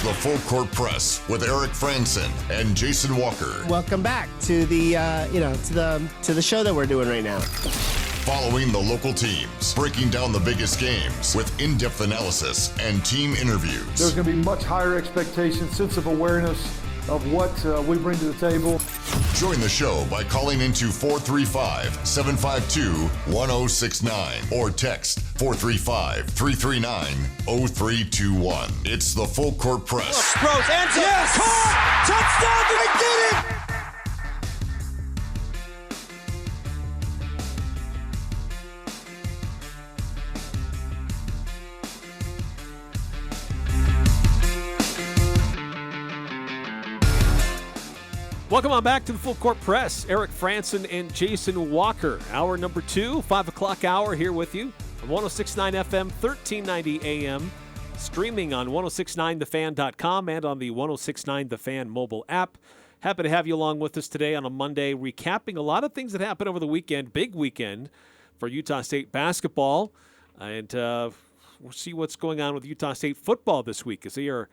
the Full Court Press with Eric Frandsen and Jason Walker. Welcome back to the to the show that we're doing right now. Following the local teams, breaking down the biggest games with in-depth analysis and team interviews. There's going to be much higher expectations, sense of awareness of what we bring to the table. Join the show by calling into 435-752-1069 or text 435-339-0321. It's the Full Court Press. Throws, ends it, yes! Caught! Touchdown! They did it! Welcome on back to the Full Court Press. Eric Frandsen and Jason Walker. Hour number 2, 5 o'clock hour here with you on 106.9 FM, 1390 AM. Streaming on 1069thefan.com and on the 1069 The Fan mobile app. Happy to have you along with us today on a Monday, recapping a lot of things that happened over the weekend. Big weekend for Utah State basketball. And we'll see what's going on with Utah State football this week as they are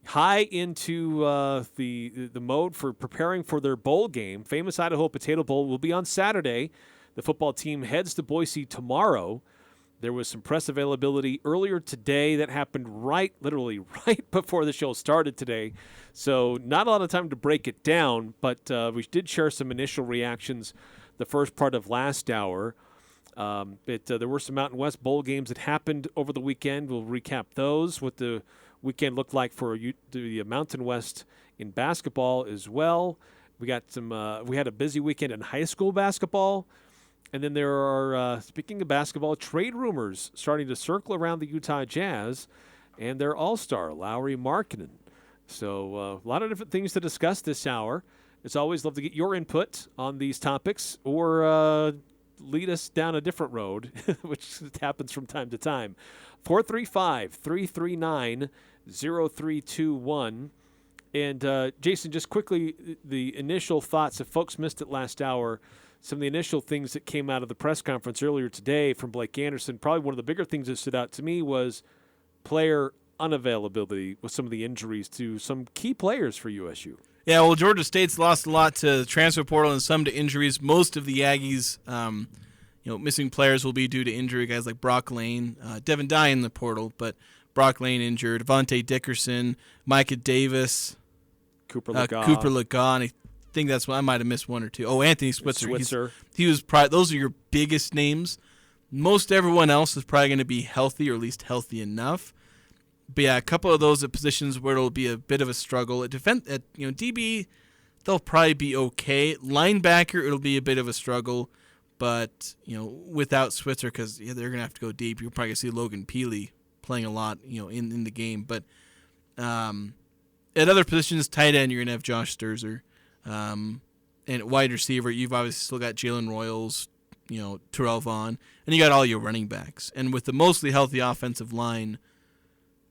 high into the mode for preparing for their bowl game. Famous Idaho Potato Bowl will be on Saturday. The football team heads to Boise tomorrow. There was some press availability earlier today that happened literally right before the show started today. So not a lot of time to break it down, but we did share some initial reactions the first part of last hour. There were some Mountain West Bowl games that happened over the weekend. We'll recap those, what the weekend looked like for the Mountain West in basketball as well. We got some. We had a busy weekend in high school basketball, and then there are, speaking of basketball, trade rumors starting to circle around the Utah Jazz and their all-star Lauri Markkanen. So a lot of different things to discuss this hour. As always, love to get your input on these topics or lead us down a different road, which happens from time to time. 435-339-0321. And Jason, just quickly, the initial thoughts, if folks missed it last hour, some of the initial things that came out of the press conference earlier today from Blake Anderson, probably one of the bigger things that stood out to me was player unavailability with some of the injuries to some key players for USU. Yeah, well, Georgia State's lost a lot to the transfer portal and some to injuries. Most of the Aggies, missing players will be due to injury. Guys like Brock Lane, Devin Dye in the portal, but Brock Lane injured. Devontae Dickerson, Micah Davis, Cooper Legas. And I think that's what I might have missed one or two. Oh, Anthony Switzer. He was those are your biggest names. Most everyone else is probably going to be healthy or at least healthy enough. But yeah, a couple of those at positions where it'll be a bit of a struggle. At DB, they'll probably be okay. Linebacker, it'll be a bit of a struggle. But without Switzer, because they're gonna have to go deep. You'll probably see Logan Peely playing a lot, in the game. But at other positions, tight end, you're gonna have Josh Sturzer, and at wide receiver, you've obviously still got Jalen Royals, Terrell Vaughn, and you got all your running backs. And with the mostly healthy offensive line,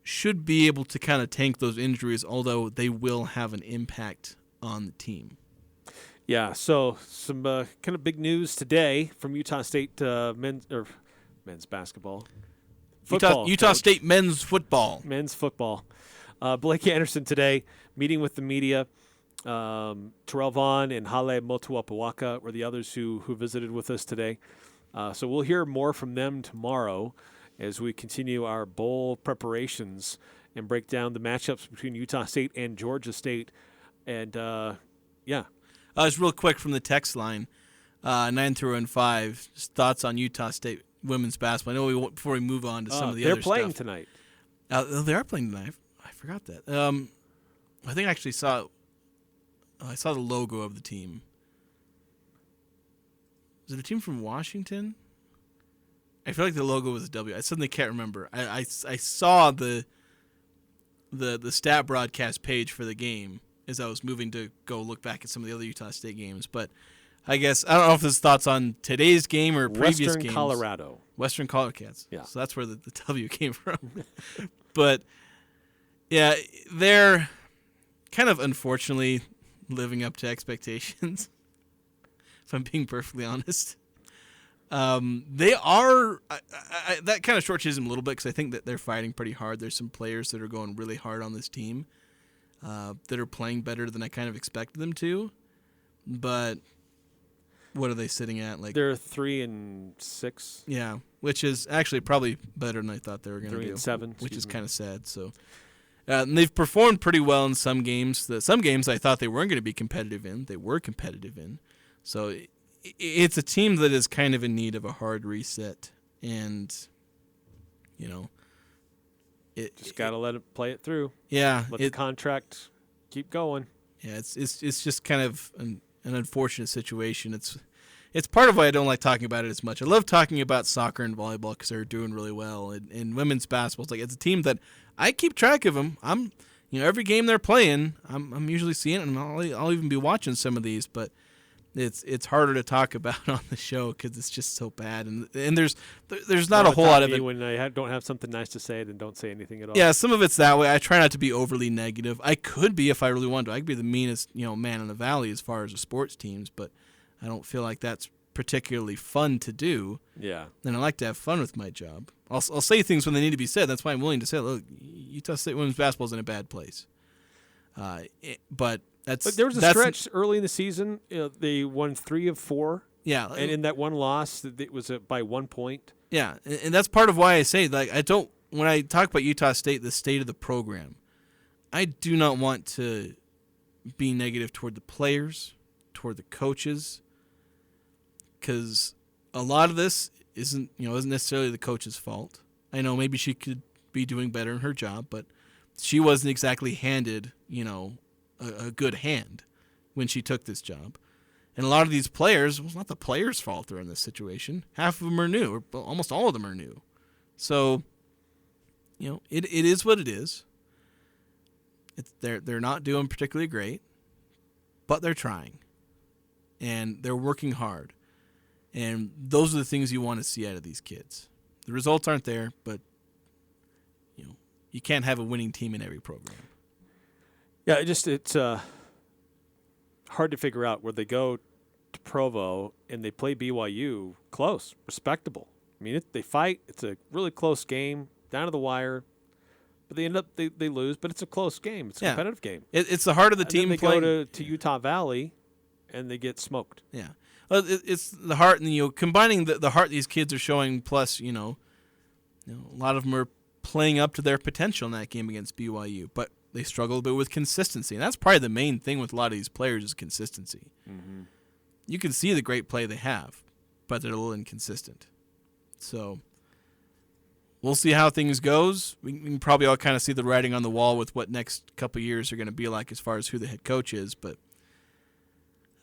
should be able to kind of tank those injuries, although they will have an impact on the team. Yeah, so some kind of big news today from Utah State men's basketball. Utah State men's football. Men's football. Blake Anderson today meeting with the media. Terrell Vaughn and Hale Motuapuaka were the others who visited with us today. So we'll hear more from them tomorrow as we continue our bowl preparations and break down the matchups between Utah State and Georgia State. And, just real quick from the text line, 9-5, just thoughts on Utah State women's basketball. I know before we move on to some of the other stuff. They're playing tonight. They are playing tonight. I forgot that. I think I actually saw the logo of the team. Was it a team from Washington? I feel like the logo was a W. I suddenly can't remember. I saw the stat broadcast page for the game as I was moving to go look back at some of the other Utah State games. But I guess I don't know if there's thoughts on today's game or previous games. Western Colorado Cats. Yeah. So that's where the W came from. But yeah, they're kind of unfortunately living up to expectations, if I'm being perfectly honest. They are that kind of short-changes them a little bit because I think that they're fighting pretty hard. There's some players that are going really hard on this team. that are playing better than I kind of expected them to. But what are they sitting at? Like they're 3-6. Yeah, which is actually probably better than I thought they were going to do. 3-7, which is kind of sad. So, and they've performed pretty well in some games. Some games I thought they weren't going to be competitive in. They were competitive in. So it's a team that is kind of in need of a hard reset, and just got to let it play it through. Yeah, let the contract keep going. Yeah, it's just kind of an unfortunate situation. It's part of why I don't like talking about it as much. I love talking about soccer and volleyball because they're doing really well, and women's basketball. It's a team that I keep track of them. I'm every game they're playing, I'm usually seeing it, and I'll even be watching some of these, but it's harder to talk about on the show because it's just so bad, and there's not a whole lot of it. When I don't have something nice to say, then don't say anything at all. Yeah, some of it's that way. I try not to be overly negative. I could be if I really wanted to. I could be the meanest man in the valley as far as the sports teams, but I don't feel like that's particularly fun to do. Yeah. And I like to have fun with my job. I'll say things when they need to be said. That's why I'm willing to say, look, Utah State women's basketball is in a bad place. But there was a stretch early in the season. They won 3 of 4. Yeah. And in that one loss, it was by 1 point. Yeah, and that's part of why I say, when I talk about Utah State, the state of the program, I do not want to be negative toward the players, toward the coaches, because a lot of this isn't necessarily the coach's fault. I know maybe she could be doing better in her job, but she wasn't exactly handed, a good hand when she took this job. And a lot of these players, well, it's not the players' fault they're in this situation. Half of them are new, or almost all of them are new. So, it is what it is. They're not doing particularly great, but they're trying. And they're working hard. And those are the things you want to see out of these kids. The results aren't there, but you can't have a winning team in every program. Yeah, it's hard to figure out where they go to Provo and they play BYU close, respectable. I mean, they fight. It's a really close game, down to the wire. But they end up they lose, but it's a close game. It's a competitive game. It's the heart of the team. They go to Utah Valley, and they get smoked. Yeah, well, it's the heart, and combining the heart these kids are showing, plus a lot of them are playing up to their potential in that game against BYU, but they struggle a bit with consistency, and that's probably the main thing with a lot of these players is consistency. Mm-hmm. You can see the great play they have, but they're a little inconsistent. So we'll see how things goes. We can probably all kind of see the writing on the wall with what next couple of years are going to be like as far as who the head coach is, but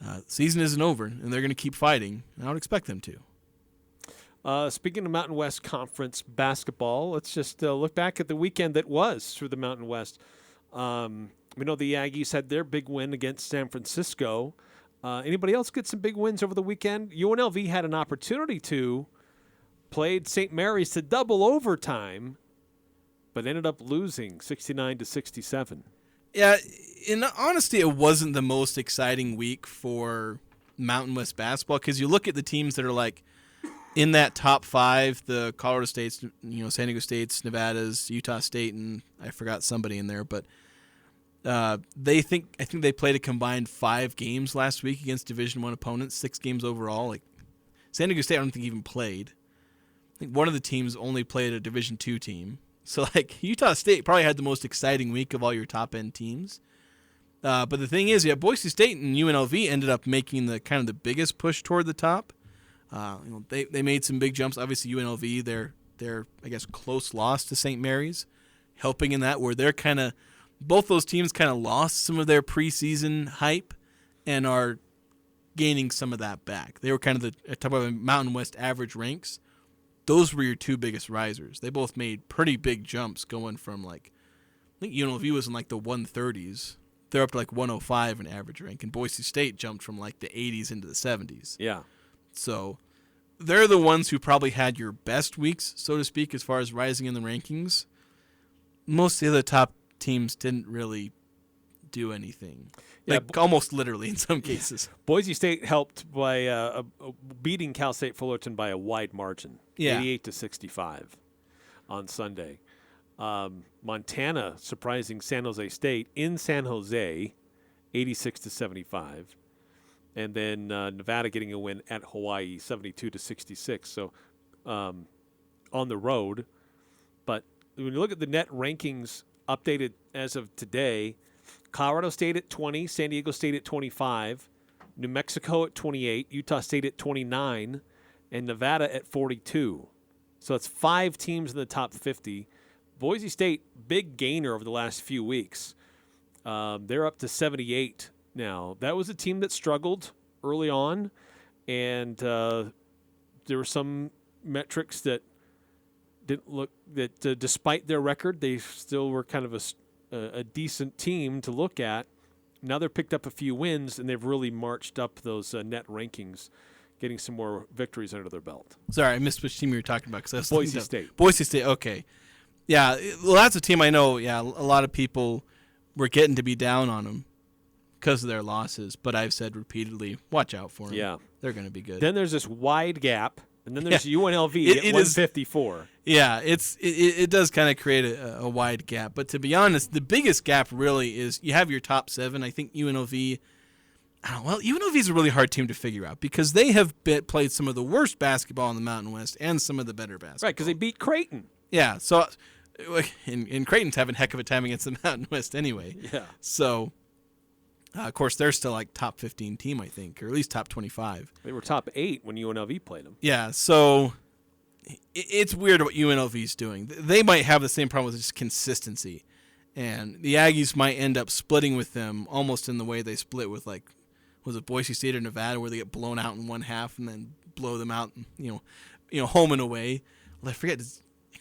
the season isn't over, and they're going to keep fighting, and I would expect them to. Speaking of Mountain West Conference basketball, let's just look back at the weekend that was through the Mountain West. We know the Aggies had their big win against San Francisco. Anybody else get some big wins over the weekend? UNLV had an opportunity to, played St. Mary's to double overtime, but ended up losing 69-67. Yeah, in honesty, it wasn't the most exciting week for Mountain West basketball because you look at the teams that are like in that top 5, the Colorado States, San Diego States, Nevadas, Utah State, and I forgot somebody in there, but I think they played a combined 5 games last week against Division I opponents, 6 games overall. Like San Diego State, I don't think even played. I think one of the teams only played a Division II team. So Utah State probably had the most exciting week of all your top end teams. But the thing is, Boise State and UNLV ended up making the kind of the biggest push toward the top. They made some big jumps. Obviously, UNLV, their I guess close loss to St. Mary's, helping in that where they're kind of both those teams kind of lost some of their preseason hype and are gaining some of that back. They were kind of the top of the Mountain West average ranks. Those were your 2 biggest risers. They both made pretty big jumps going from I think UNLV was in the 130s. They're up to 105 in average rank, and Boise State jumped from the 80s into the 70s. Yeah. So they're the ones who probably had your best weeks, so to speak, as far as rising in the rankings. Most of the other top teams didn't really do anything. Almost literally in some cases. Boise State helped by beating Cal State Fullerton by a wide margin, 88-65 on Sunday. Montana surprising San Jose State in San Jose, 86-75. And then Nevada getting a win at Hawaii, 72-66. So on the road. But when you look at the net rankings updated as of today, Colorado State at 20, San Diego State at 25, New Mexico at 28, Utah State at 29, and Nevada at 42. So it's 5 teams in the top 50. Boise State, big gainer over the last few weeks. They're up to 78 now. That was a team that struggled early on, and there were some metrics that didn't look that despite their record, they still were kind of a decent team to look at. Now they've picked up a few wins, and they've really marched up those net rankings, getting some more victories under their belt. Sorry, I missed which team you were talking about. Cause Boise State. Boise State, okay. Yeah, well, that's a team I know, a lot of people were getting to be down on them because of their losses, but I've said repeatedly, watch out for them. Yeah. They're going to be good. Then there's this wide gap, and then there's UNLV at 154. Yeah, it does kind of create a wide gap. But to be honest, the biggest gap really is you have your top 7. I think UNLV, UNLV is a really hard team to figure out because they have played some of the worst basketball in the Mountain West and some of the better basketball. Right, because they beat Creighton. Yeah, so and Creighton's having a heck of a time against the Mountain West anyway. Yeah. So, of course, they're still like top 15 team, I think, or at least top 25. They were top 8 when UNLV played them. Yeah, so it's weird what UNLV's doing. They might have the same problem with just consistency, and the Aggies might end up splitting with them almost in the way they split with, like, was it Boise State or Nevada, where they get blown out in one half and then blow them out, home and away. Well, I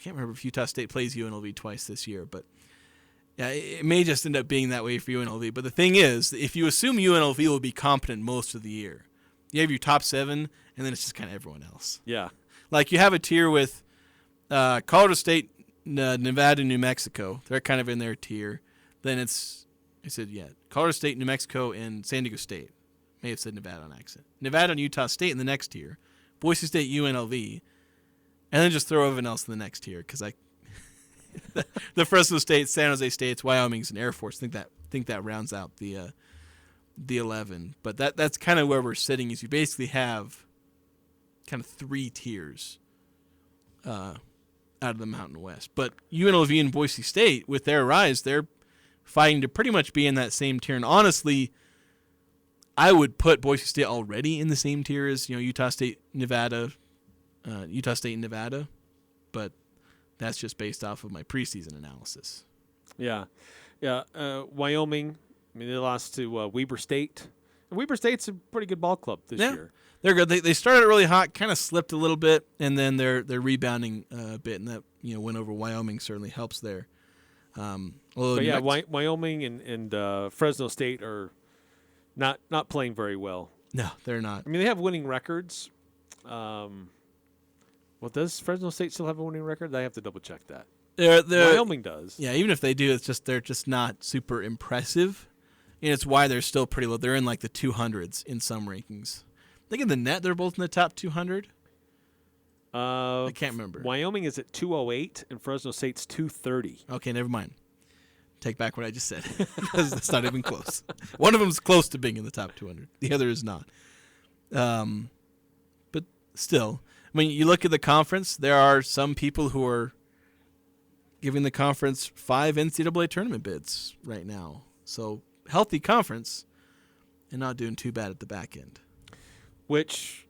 can't remember if Utah State plays UNLV twice this year, but yeah, it may just end up being that way for UNLV. But the thing is, if you assume UNLV will be competent most of the year, you have your top 7, and then it's just kind of everyone else. Yeah. Like you have a tier with Colorado State, Nevada, New Mexico. They're kind of in their tier. Then Colorado State, New Mexico, and San Diego State. May have said Nevada on accident. Nevada and Utah State in the next tier. Boise State, UNLV. And then just throw everyone else in the next tier because the Fresno State, San Jose States, Wyoming's, and Air Force. I think that rounds out the 11. But that's kind of where we're sitting. Is you basically have kind of 3 tiers out of the Mountain West. But UNLV and Boise State, with their rise, they're fighting to pretty much be in that same tier. And honestly, I would put Boise State already in the same tier as Utah State, Nevada. Utah State and Nevada, but that's just based off of my preseason analysis. Yeah. Wyoming, they lost to Weber State. And Weber State's a pretty good ball club this year. They're good. They started really hot, kind of slipped a little bit, and then they're rebounding a bit, and that win over Wyoming certainly helps there. Wyoming and Fresno State are not playing very well. No, they're not. I mean, they have winning records. Does Fresno State still have a winning record? I have to double check that. Wyoming does. Yeah, even if they do, they're just not super impressive, and it's why they're still pretty low. They're in like the 200s in some rankings. I think in the net they're both in the top 200. I can't remember. Wyoming is at 208 and Fresno State's 230. Okay, never mind. Take back what I just said. That's not even close. One of them's close to being in the top 200. The other is not. But still, when you look at the conference, there are some people who are giving the conference 5 NCAA tournament bids right now. So healthy conference and not doing too bad at the back end. Which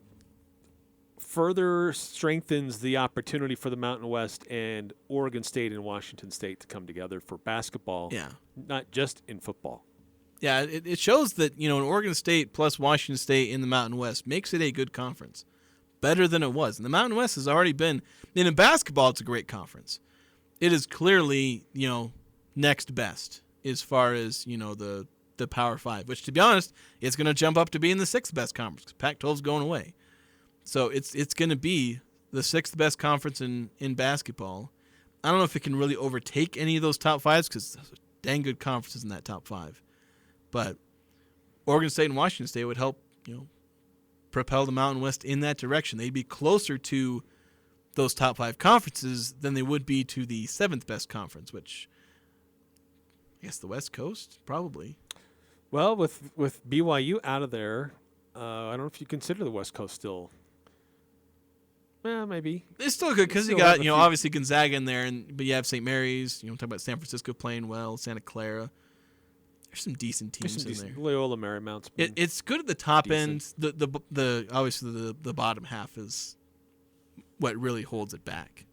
further strengthens the opportunity for the Mountain West and Oregon State and Washington State to come together for basketball, not just in football. Yeah, it shows that, an Oregon State plus Washington State in the Mountain West makes it a good conference, better than it was. And the Mountain West has already been, and in basketball, it's a great conference. It is clearly, next best as far as, the Power 5, which, to be honest, it's going to jump up to being the 6th best conference because Pac-12 is going away. So it's going to be the 6th best conference in basketball. I don't know if it can really overtake any of those top 5s because there's dang good conferences in that top 5. But Oregon State and Washington State would help, propel the Mountain West in that direction. They'd be closer to those top 5 conferences than they would be to the 7th best conference, which I guess the West Coast, probably. Well, with BYU out of there, I don't know if you consider the West Coast still. Maybe. It's still good because you got, obviously Gonzaga in there, but you have St. Mary's. Talk about San Francisco playing well, Santa Clara. There's some decent teams in there. Loyola Marymount's been it's good at the top decent. end. The obviously the bottom half is what really holds it back.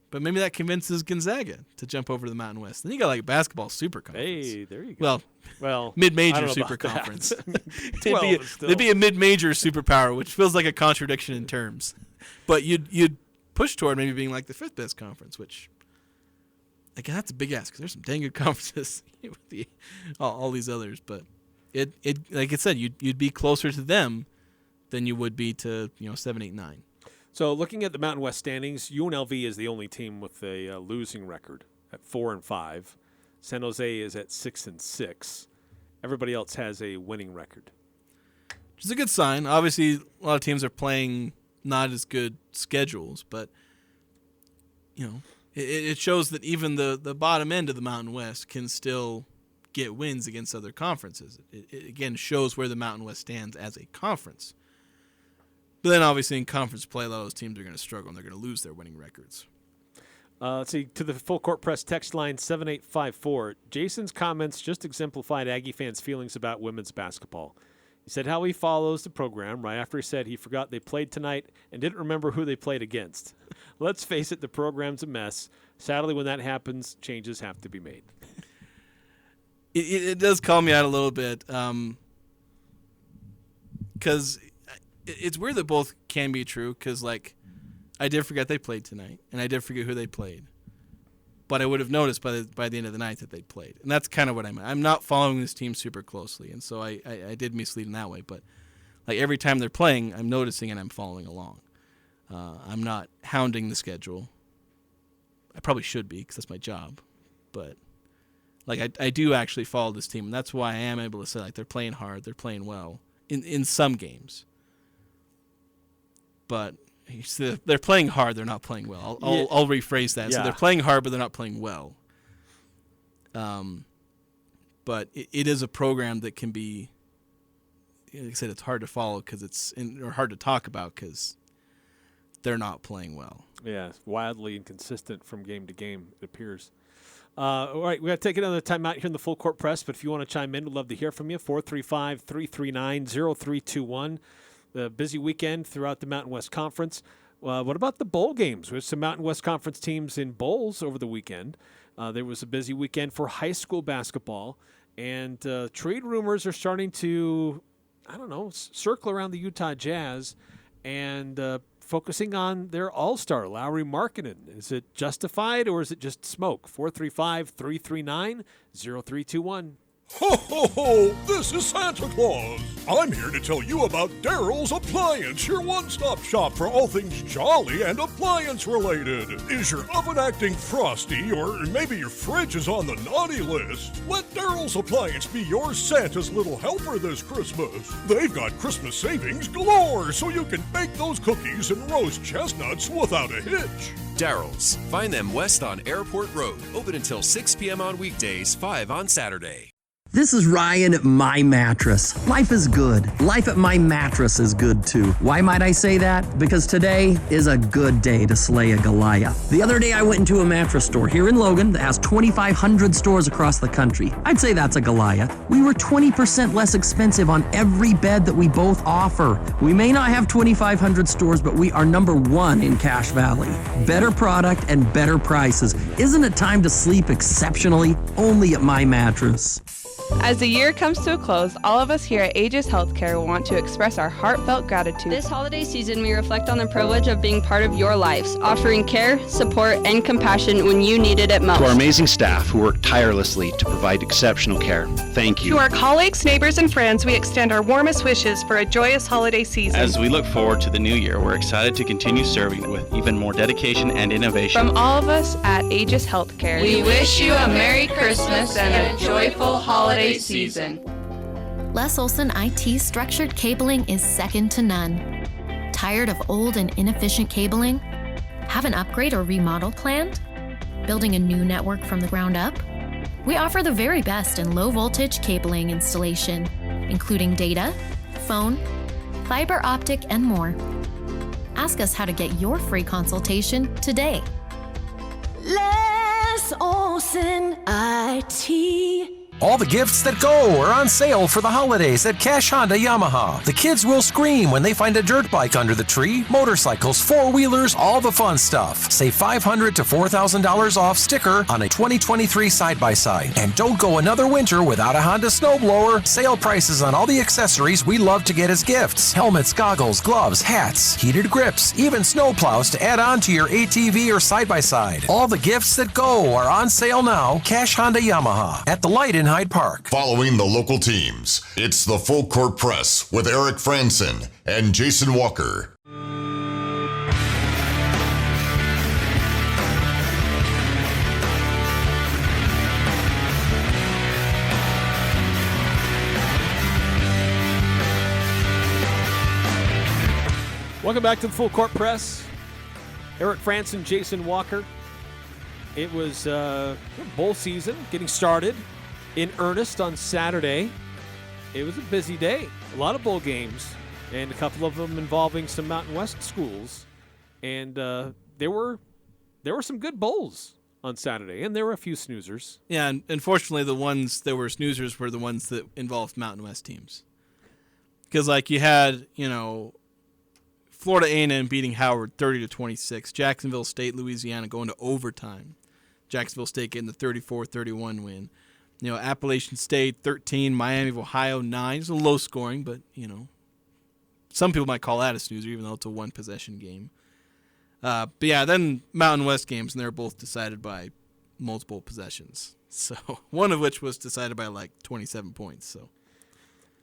But maybe that convinces Gonzaga to jump over to the Mountain West. Then you got like a basketball super conference. Hey, there you go. Well, mid-major super conference. It'd be a mid-major superpower, which feels like a contradiction in terms. But you'd push toward maybe being like the 5th best conference, which again that's a big ask because there's some dang good conferences with all these others. But it like I said, you'd be closer to them than you would be to 7, 8, 9. So looking at the Mountain West standings, UNLV is the only team with a losing record at 4-5. San Jose is at 6-6. Everybody else has a winning record. Which is a good sign. Obviously, a lot of teams are playing not as good schedules, but it shows that even the bottom end of the Mountain West can still get wins against other conferences. It again shows where the Mountain West stands as a conference. But then obviously in conference play, a lot of those teams are going to struggle and they're going to lose their winning records. Let's see, to the Full Court Press text line 7854, Jason's comments just exemplified Aggie fans' feelings about women's basketball. He said how he follows the program right after he said he forgot they played tonight and didn't remember who they played against. Let's face it, the program's a mess. Sadly, when that happens, changes have to be made. It does call me out a little bit because it's weird that both can be true because, like, I did forget they played tonight, and I did forget who they played. But I would have noticed by the end of the night that they'd played. And that's kind of what I meant. I'm not following this team super closely, and so I did mislead in that way. But, like, every time they're playing, I'm noticing and I'm following along. I'm not hounding the schedule. I probably should be because that's my job. But, like, I do actually follow this team, and that's why I am able to say, like, they're playing hard, they're playing well in some games. But they're playing hard, they're not playing well. I'll rephrase that. Yeah. So they're playing hard, but they're not playing well. But it is a program that can be, like I said, it's hard to follow or hard to talk about because they're not playing well. Yeah, it's wildly inconsistent from game to game, it appears. All right, we got to take another time out here in the Full Court Press, but if you want to chime in, we'd love to hear from you. 435-339-0321. The busy weekend throughout the Mountain West Conference. What about the bowl games? There's some Mountain West Conference teams in bowls over the weekend. There was a busy weekend for high school basketball, and trade rumors are starting to, circle around the Utah Jazz and focusing on their all-star, Lauri Markkanen. Is it justified or is it just smoke? 435-339-0321. Ho, ho, ho! This is Santa Claus! I'm here to tell you about Daryl's Appliance, your one-stop shop for all things jolly and appliance-related. Is your oven acting frosty, or maybe your fridge is on the naughty list? Let Daryl's Appliance be your Santa's little helper this Christmas. They've got Christmas savings galore, so you can bake those cookies and roast chestnuts without a hitch. Daryl's. Find them west on Airport Road. Open until 6 p.m. on weekdays, 5 on Saturday. This is Ryan at My Mattress. Life is good. Life at My Mattress is good too. Why might I say that? Because today is a good day to slay a Goliath. The other day I went into a mattress store here in Logan that has 2,500 stores across the country. I'd say that's a Goliath. We were 20% less expensive on every bed that we both offer. We may not have 2,500 stores, but we are number one in Cache Valley. Better product and better prices. Isn't it time to sleep exceptionally? Only at My Mattress. As the year comes to a close, all of us here at Aegis Healthcare want to express our heartfelt gratitude. This holiday season, we reflect on the privilege of being part of your lives, offering care, support, and compassion when you need it at most. To our amazing staff who work tirelessly to provide exceptional care, thank you. To our colleagues, neighbors, and friends, we extend our warmest wishes for a joyous holiday season. As we look forward to the new year, we're excited to continue serving with even more dedication and innovation. From all of us at Aegis Healthcare, we wish you a Merry Christmas and a joyful holiday season. Les Olson IT structured cabling is second to none. Tired of old and inefficient cabling? Have an upgrade or remodel planned? Building a new network from the ground up? We offer the very best in low-voltage cabling installation, including data, phone, fiber optic, and more. Ask us how to get your free consultation today. Les Olsen IT. All the gifts that go are on sale for the holidays at Cash Honda Yamaha. The kids will scream when they find a dirt bike under the tree, motorcycles, four-wheelers, all the fun stuff. Save $500 to $4,000 off sticker on a 2023 side-by-side. And don't go another winter without a Honda snowblower. Sale prices on all the accessories we love to get as gifts. Helmets, goggles, gloves, hats, heated grips, even snowplows to add on to your ATV or side-by-side. All the gifts that go are on sale now. Cash Honda Yamaha at the light in Hyde Park. Following the local teams, it's the Full Court Press with Eric Frandsen and Jason Walker. Welcome back to the Full Court Press. Eric Frandsen, Jason Walker. It was bowl season getting started in earnest on Saturday. It was a busy day. A lot of bowl games, and a couple of them involving some Mountain West schools. And there were some good bowls on Saturday, and there were a few snoozers. Yeah, and unfortunately, the ones that were snoozers were the ones that involved Mountain West teams. Because, like, you had, Florida A&M beating Howard 30-26, Jacksonville State, Louisiana going to overtime. Jacksonville State getting the 34-31 win. Appalachian State 13, Miami of Ohio 9. It's a low scoring, but some people might call that a snoozer, even though it's a one-possession game. But yeah, then Mountain West games, and they're both decided by multiple possessions. So one of which was decided by like 27 points. So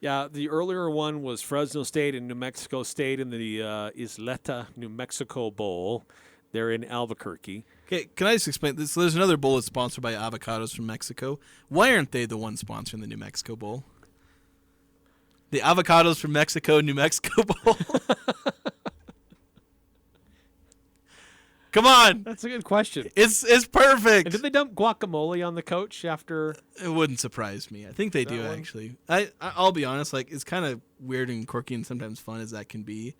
yeah, the earlier one was Fresno State and New Mexico State in the Isleta, New Mexico Bowl. They're in Albuquerque. Okay, can I just explain this? There's another bowl that's sponsored by Avocados from Mexico. Why aren't they the ones sponsoring the New Mexico Bowl? The Avocados from Mexico, New Mexico Bowl? Come on. That's a good question. It's perfect. And did they dump guacamole on the coach after? It wouldn't surprise me. I think they do, actually. I'll be honest, like, it's kind of weird and quirky and sometimes fun as that can be.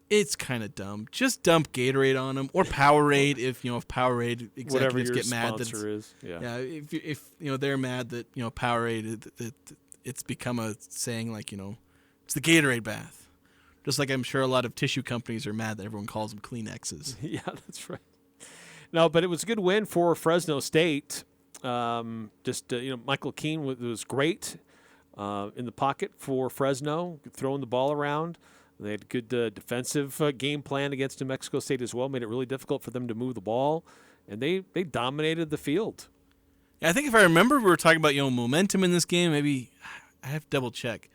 It's kind of dumb. Just dump Gatorade on them or Powerade if Powerade executives get mad that if they're mad that Powerade it's become a saying like it's the Gatorade bath. Just like I'm sure a lot of tissue companies are mad that everyone calls them Kleenexes. Yeah, that's right. No, but it was a good win for Fresno State. Michael Keene was great in the pocket for Fresno, throwing the ball around. They had a good defensive game plan against New Mexico State as well, made it really difficult for them to move the ball, and they dominated the field. Yeah, I think if I remember, we were talking about momentum in this game. Maybe I have to double check.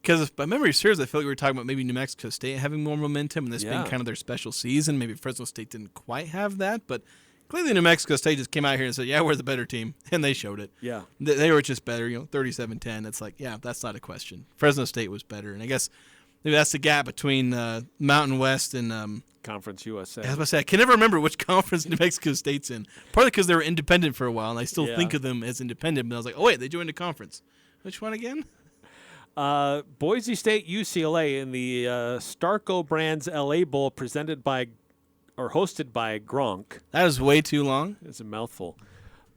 Because if my memory serves, I feel like we were talking about maybe New Mexico State having more momentum and this being kind of their special season. Maybe Fresno State didn't quite have that, but clearly New Mexico State just came out here and said, yeah, we're the better team, and they showed it. Yeah. They were just better, 37-10. It's like, yeah, that's not a question. Fresno State was better, and I guess maybe that's the gap between Mountain West and Conference USA. I was about to say, I can never remember which conference New Mexico State's in. Partly because they were independent for a while, and I still think of them as independent. But I was like, oh, wait, they joined a conference. Which one again? Boise State, UCLA in the Starco Brands LA Bowl hosted by Gronk. That was way too long. It's a mouthful.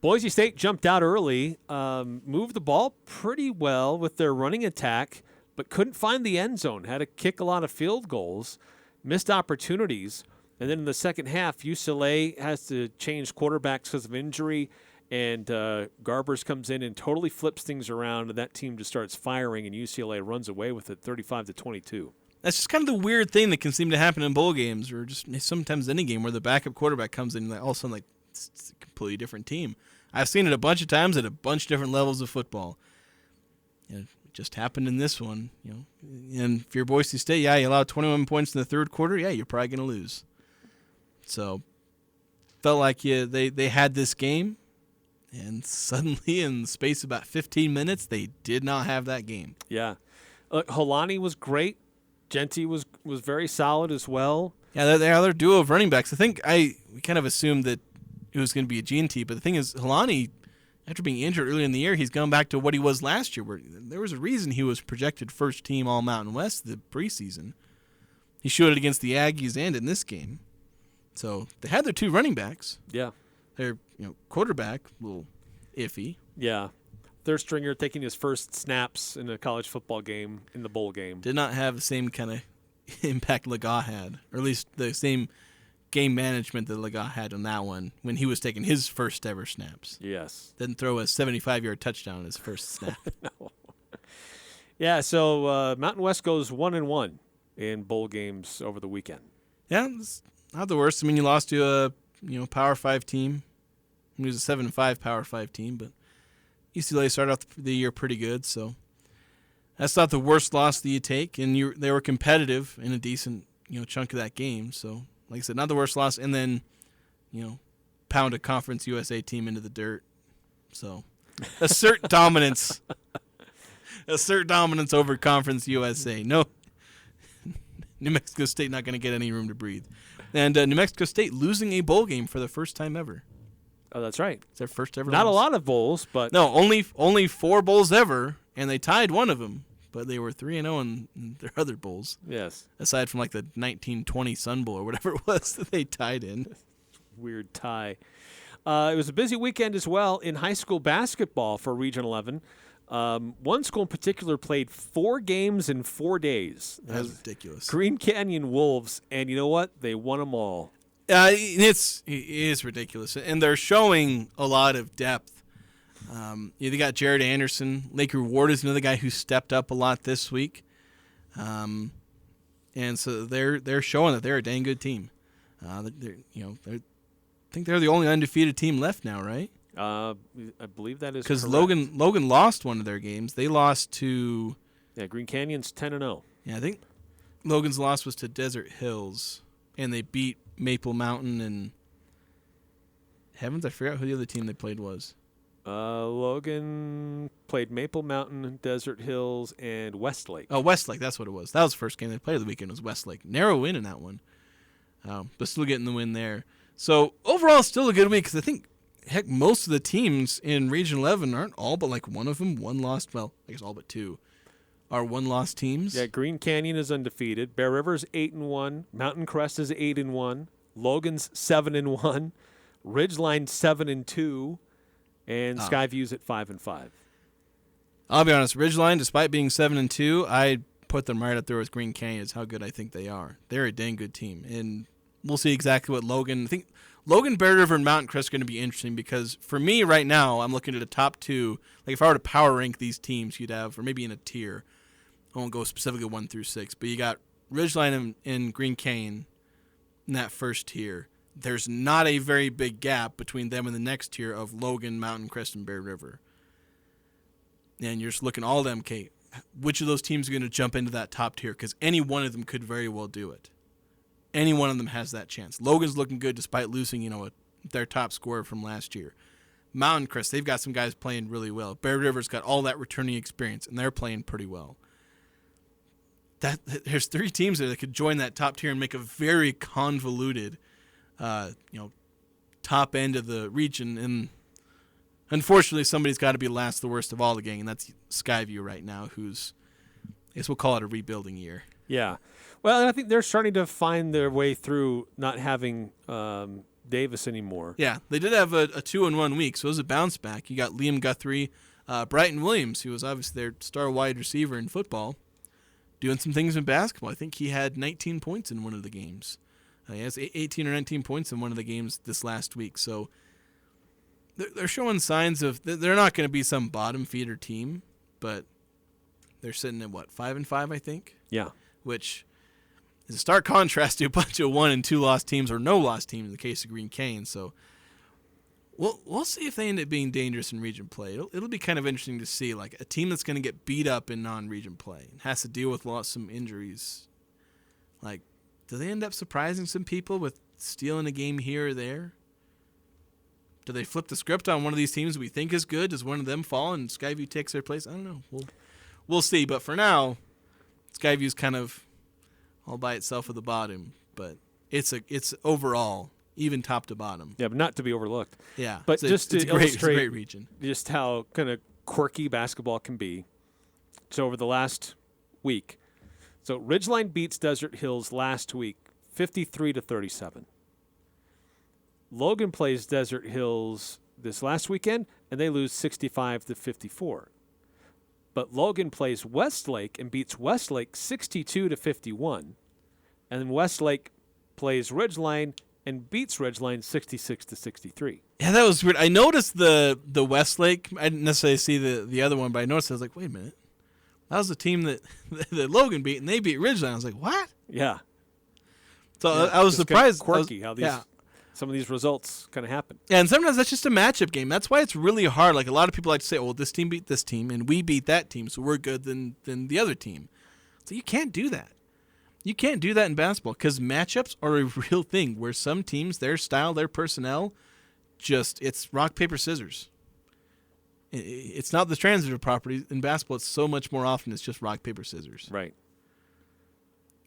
Boise State jumped out early, moved the ball pretty well with their running attack, but couldn't find the end zone. Had to kick a lot of field goals, missed opportunities. And then in the second half, UCLA has to change quarterbacks because of injury, and Garbers comes in and totally flips things around, and that team just starts firing, and UCLA runs away with it 35-22. That's just kind of the weird thing that can seem to happen in bowl games, or just sometimes any game where the backup quarterback comes in and all of a sudden, like, it's a completely different team. I've seen it a bunch of times at a bunch of different levels of football. It just happened in this one, And if you're Boise State, you allowed 21 points in the third quarter, you're probably going to lose. So, felt like they had this game, and suddenly in the space of about 15 minutes, they did not have that game. Yeah. Holani was great. Genty was very solid as well. Yeah, they're duo of running backs. I think we kind of assumed that it was going to be a G&T, but the thing is, Helani, after being injured early in the year, he's gone back to what he was last year, where there was a reason he was projected first team All Mountain West the preseason. He showed it against the Aggies and in this game. So they had their two running backs. Yeah. Their quarterback, a little iffy. Yeah. Third stringer taking his first snaps in a college football game in the bowl game. Did not have the same kind of impact Legas had, or at least the same game management that Legas had on that one when he was taking his first ever snaps. Yes. Didn't throw a 75-yard touchdown in his first snap. No. Yeah, so Mountain West goes 1-1 in bowl games over the weekend. Yeah, it's not the worst. I mean, you lost to a Power 5 team. It was a 7-5 Power 5 team, but UCLA started off the year pretty good, so that's not the worst loss that you take. And they were competitive in a decent chunk of that game. So, like I said, not the worst loss. And then, pound a Conference USA team into the dirt. So, assert dominance. Assert dominance over Conference USA. No, New Mexico State not going to get any room to breathe. And New Mexico State losing a bowl game for the first time ever. Oh, that's right. It's their first ever Not loss. a lot of bowls, but... No, only 4 bowls ever, and they tied one of them. But they were 3-0 in their other bowls. Yes. Aside from like the 1920 Sun Bowl or whatever it was that they tied in. Weird tie. It was a busy weekend as well in high school basketball for Region 11. One school in particular played 4 games in 4 days. That's ridiculous. Green Canyon Wolves, and you know what? They won them all. It is ridiculous, and they're showing a lot of depth. They got Jared Anderson. Laker Ward is another guy who stepped up a lot this week, and so they're showing that they're a dang good team. I think they're the only undefeated team left now, right? I believe that is because correct. Logan lost one of their games. They lost to Green Canyon's 10-0. Yeah, I think Logan's loss was to Desert Hills, and they beat Maple Mountain and Heavens. I forgot who the other team they played was. Logan played Maple Mountain, Desert Hills, and Westlake. Oh, Westlake, that's what it was. That was the first game they played of the weekend, was Westlake. Narrow win in that one, but still getting the win there. So overall, still a good week, because I think, heck, most of the teams in Region 11 aren't all but like one of them one-loss. Well, I guess all but 2 are one-loss teams. Yeah, Green Canyon is undefeated. Bear River's 8-1. Mountain Crest is 8-1. Logan's 7-1. Ridgeline 7-2. And Skyview's at 5-5. I'll be honest, Ridgeline, despite being 7-2, I'd put them right up there with Green Canyon. Is how good I think they are. They're a dang good team, and we'll see exactly what Logan. I think Logan, Bear River, and Mountain Crest are going to be interesting, because for me right now, I'm looking at the top 2. Like if I were to power rank these teams, you'd have, or maybe in a tier. I won't go specifically 1 through 6, but you got Ridgeline and Green Canyon in that first tier. There's not a very big gap between them and the next tier of Logan, Mountain Crest, and Bear River. And you're just looking all of them, okay, which of those teams are going to jump into that top tier? Because any one of them could very well do it. Any one of them has that chance. Logan's looking good despite losing, their top scorer from last year. Mountain Crest, they've got some guys playing really well. Bear River's got all that returning experience, and they're playing pretty well. There's 3 teams there that could join that top tier and make a very convoluted, top end of the region. And unfortunately, somebody's got to be last, the worst of all the gang, and that's Skyview right now, who's, I guess we'll call it a rebuilding year. Yeah. Well, and I think they're starting to find their way through not having Davis anymore. Yeah, they did have a 2-1 week, so it was a bounce back. You got Liam Guthrie, Brighton Williams, who was obviously their star wide receiver in football, doing some things in basketball. I think he had 19 points in one of the games. He has 18 or 19 points in one of the games this last week. So they're showing signs of they're not going to be some bottom feeder team, but they're sitting at 5-5, I think. Yeah, which is a stark contrast to a bunch of 1 and 2 loss teams or no loss teams in the case of Green Canyon. So we'll see if they end up being dangerous in region play. It'll be kind of interesting to see, like a team that's going to get beat up in non-region play and has to deal with some injuries. Like, do they end up surprising some people with stealing a game here or there? Do they flip the script on one of these teams we think is good? Does one of them fall and Skyview takes their place? I don't know. We'll see. But for now, Skyview's kind of all by itself at the bottom. But it's overall even top to bottom. Yeah, but not to be overlooked. Yeah, but just to illustrate it's a great region. Just how kind of quirky basketball can be. So over the last week, so Ridgeline beats Desert Hills last week, 53-37. Logan plays Desert Hills this last weekend, and they lose 65-54. But Logan plays Westlake and beats Westlake 62-51. And then Westlake plays Ridgeline and beats Ridgeline 66-63. Yeah, that was weird. I noticed the Westlake. I didn't necessarily see the other one, but I noticed. I was like, wait a minute. That was the team that Logan beat, and they beat Ridgeline. I was like, what? Yeah. So I was surprised. Quirky how some of these results kind of happen. Yeah, and sometimes that's just a matchup game. That's why it's really hard. Like a lot of people like to say, "Oh, well, this team beat this team, and we beat that team, so we're good than the other team." So you can't do that. You can't do that in basketball because matchups are a real thing. Where some teams, their style, their personnel, it's rock paper scissors. It's not the transitive property in basketball. It's so much more often. It's just rock paper scissors. Right.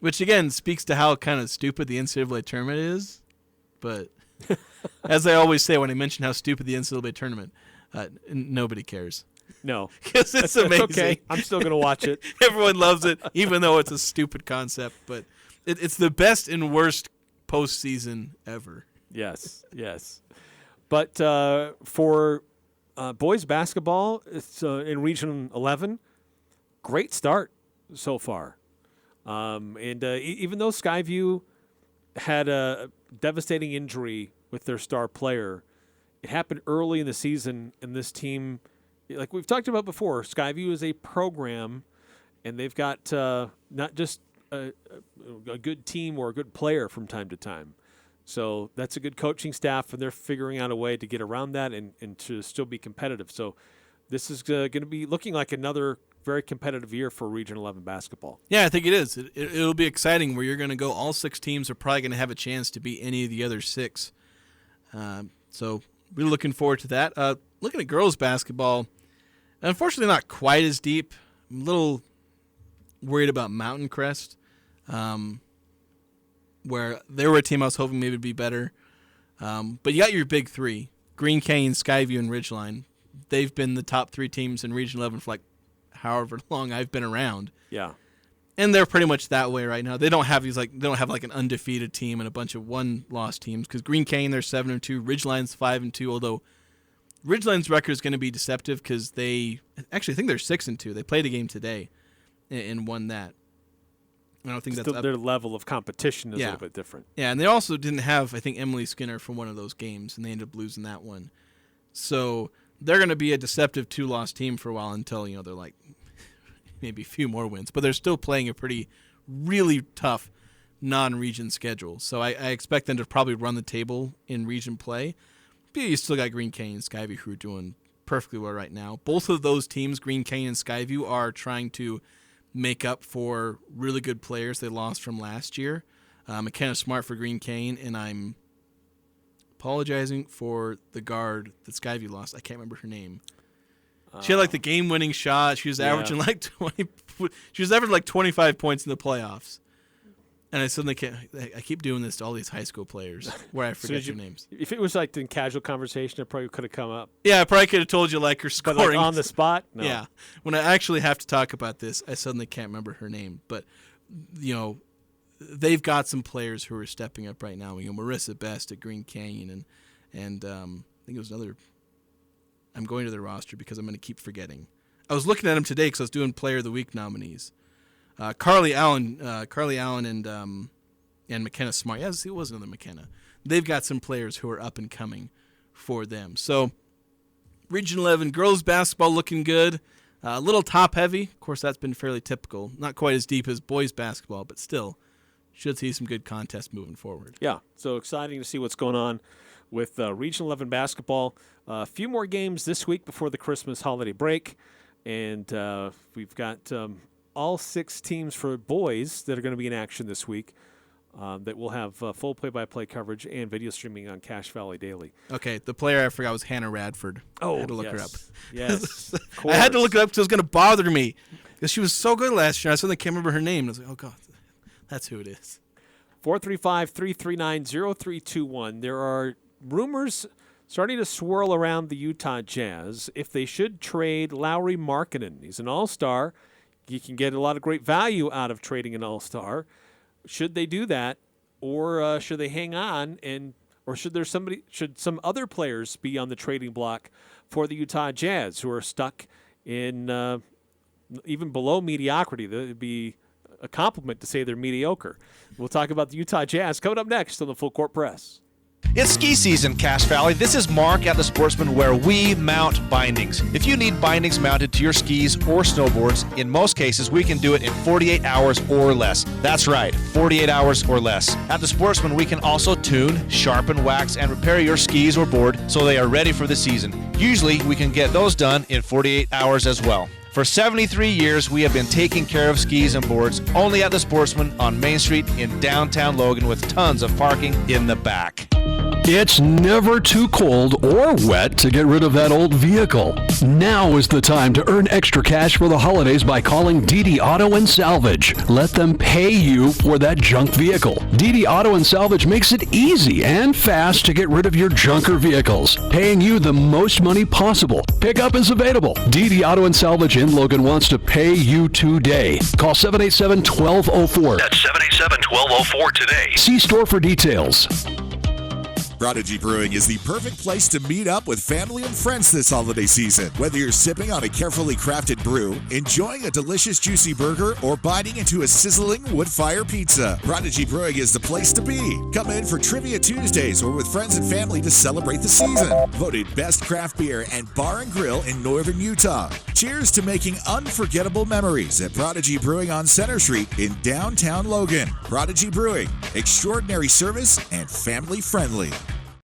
Which again speaks to how kind of stupid the NCAA tournament is, but. As I always say when I mention how stupid the NCAA tournament, nobody cares. No. Because it's amazing. Okay. I'm still going to watch it. Everyone loves it, even though it's a stupid concept. But it's the best and worst postseason ever. Yes. But for boys basketball, it's in Region 11, great start so far. Even though Skyview had a devastating injury with their star player, it happened early in the season, and this team, like we've talked about before, Skyview is a program, and they've got not just a good team or a good player from time to time. So that's a good coaching staff, and they're figuring out a way to get around that and to still be competitive. So this is going to be looking like another very competitive year for Region 11 basketball. Yeah, I think it is. It'll be exciting where you're going to go. All 6 teams are probably going to have a chance to beat any of the other 6. So we're looking forward to that. Looking at girls basketball, unfortunately not quite as deep. I'm a little worried about Mountain Crest, where they were a team I was hoping maybe would be better. But you got your big 3, Green Canyon, Skyview, and Ridgeline. They've been the top 3 teams in Region 11 for like however long I've been around. Yeah. And they're pretty much that way right now. They don't have an undefeated team and a bunch of 1-loss teams because Green Canyon, they're 7-2, Ridgeline's 5-2, although Ridgeline's record is going to be deceptive because I think they're 6-2. They played a game today and won that. I don't think that's their level of competition is a little bit different. Yeah, and they also didn't have, I think, Emily Skinner from one of those games, and they ended up losing that one. So they're going to be a deceptive 2-loss team for a while until, they're like maybe a few more wins. But they're still playing a really tough non-region schedule. So I expect them to probably run the table in region play. But you still got Green Canyon and Skyview who are doing perfectly well right now. Both of those teams, Green Canyon and Skyview, are trying to make up for really good players they lost from last year. McKenna Smart for Green Canyon, and I'm apologizing for the guard that Skyview lost. I can't remember her name. She had the game-winning shot. She was averaging 20. She was averaging 25 points in the playoffs. And I suddenly can't. I keep doing this to all these high school players where I forget their names. If it was in casual conversation, it probably could have come up. Yeah, I probably could have told you her scoring. But on the spot? No. Yeah. When I actually have to talk about this, I suddenly can't remember her name. But, they've got some players who are stepping up right now. Marissa Best at Green Canyon, and I think it was another. I'm going to the roster because I'm going to keep forgetting. I was looking at them today because I was doing Player of the Week nominees. Carly Allen, and McKenna Smart. Yes, it was another McKenna. They've got some players who are up and coming for them. So, Region 11 girls basketball looking good. A little top heavy. Of course, that's been fairly typical. Not quite as deep as boys basketball, but still should see some good contests moving forward. Yeah, so exciting to see what's going on with Region 11 basketball. A few more games this week before the Christmas holiday break, and we've got all 6 teams for boys that are going to be in action this week that will have full play-by-play coverage and video streaming on Cache Valley Daily. Okay, the player I forgot was Hannah Radford. Oh, I had to look her up. Yes, I had to look her up because it was going to bother me because she was so good last year. I suddenly can't remember her name. I was like, oh, God, that's who it is. 435-339-0321. There are rumors starting to swirl around the Utah Jazz if they should trade Lauri Markkanen. He's an all-star. You can get a lot of great value out of trading an all-star. Should they do that, or should they hang on, or should some other players be on the trading block for the Utah Jazz who are stuck in even below mediocrity? That would be a compliment to say they're mediocre. We'll talk about the Utah Jazz coming up next on the Full Court Press. It's ski season, Cache Valley. This is Mark at the Sportsman, where we mount bindings. If you need bindings mounted to your skis or snowboards, in most cases we can do it in 48 hours or less. That's right, 48 hours or less. At the Sportsman, we can also tune, sharpen, wax, and repair your skis or board so they are ready for the season. Usually we can get those done in 48 hours as well. For 73 years, we have been taking care of skis and boards only at the Sportsman on Main Street in downtown Logan, with tons of parking in the back. It's never too cold or wet to get rid of that old vehicle. Now is the time to earn extra cash for the holidays by calling DD Auto and Salvage. Let them pay you for that junk vehicle. DD Auto and Salvage makes it easy and fast to get rid of your junker vehicles, paying you the most money possible. Pickup is available. DD Auto and Salvage in Logan wants to pay you today. Call 787-1204. That's 787-1204 today. See store for details. Prodigy Brewing is the perfect place to meet up with family and friends this holiday season. Whether you're sipping on a carefully crafted brew, enjoying a delicious juicy burger, or biting into a sizzling wood fire pizza, Prodigy Brewing is the place to be. Come in for Trivia Tuesdays or with friends and family to celebrate the season. Voted best craft beer and bar and grill in northern Utah. Cheers to making unforgettable memories at Prodigy Brewing on Center Street in downtown Logan. Prodigy Brewing, extraordinary service and family friendly.